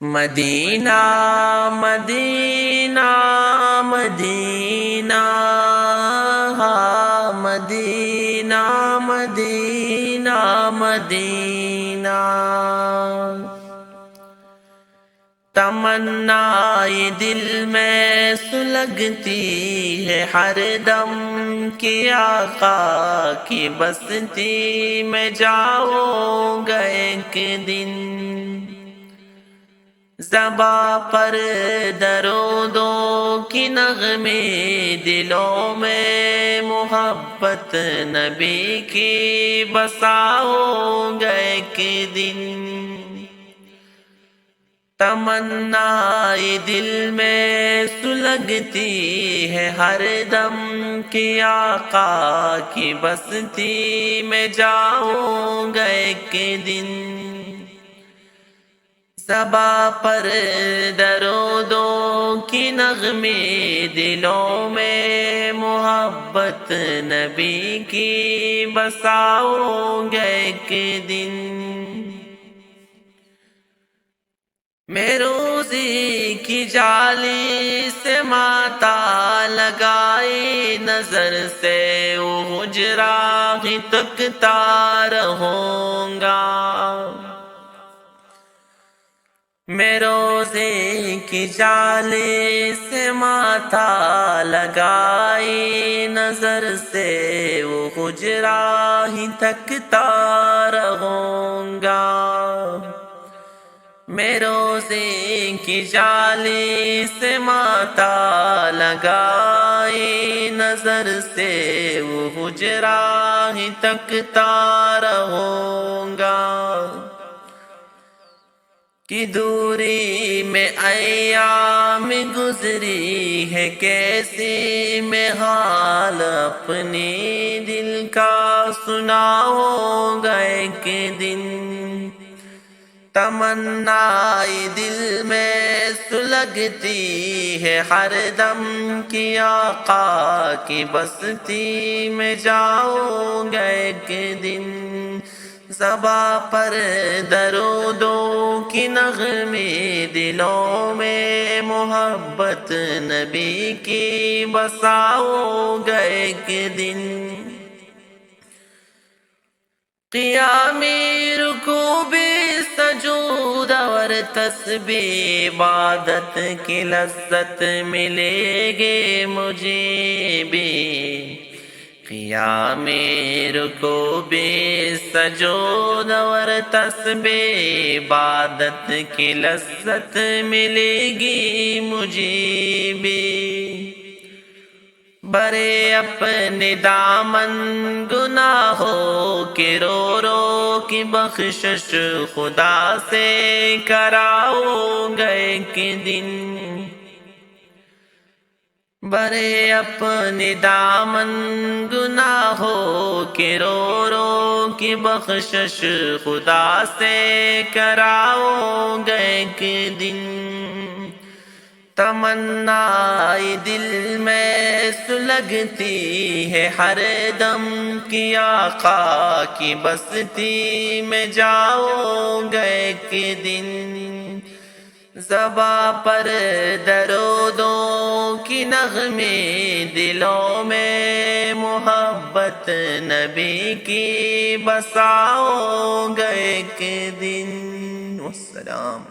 مدینہ مدینہ مدینہ مدینہ مدینہ مدینہ تمنا یہ دل میں سلگتی ہے ہر دم کہ آقا کی بستی میں جاؤں گا ایک دن، زباں پر درودوں کی نغمے دلوں میں محبت نبی کی بساؤں گا ایک دن، تمنا دل میں سلگتی ہے ہر دم کہ آقا کی بستی میں جاؤں گا ایک دن، زباں پر درودوں کی نغمے دلوں میں محبت نبی کی بساؤں گا ایک دن، میں روزی کی جالی سے ماتا لگائی نظر سے وہ حجرا ہی تکتا رہوں گا، میں روزے کی جالی سے ماتا لگائی نظر سے وہ حجرا ہی تکتا رہوں گا، میں روزے کی جالی سے ماتا لگائی نظر سے وہ حجرا ہی تکتا رہوں گا، کہ دوری میں ایام گزری ہے کیسی میں حال اپنی دل کا سناؤں گا ایک دن، تمنا دل میں سلگتی ہے ہر دم کہ آقا کی بستی میں جاؤں گا ایک دن، زباں پر درودوں کی نغمے دلوں میں محبت نبی کی بساؤں گا ایک دن، قیامی رکوع بھی سجود اور تسبیح عبادت کی لذت ملے گی مجھے بھی، قیام رکوع بھی سجود اور تسبیح عبادت کی لذت ملے گی مجھے بھی، برے اپنے دامن گناہوں کے رو رو کی بخشش خدا سے کراؤں گا ایک دن، برے اپنے دامن گناہوں کے رو رو کی بخشش خدا سے کراؤں گا ایک دن، تمنا دل میں سلگتی ہے ہر دم کہ آقا کی بستی میں جاؤں گا ایک دن، زباں پر درودوں کی نغمے دلوں میں محبت نبی کی بساؤں گا ایک دن، والسلام۔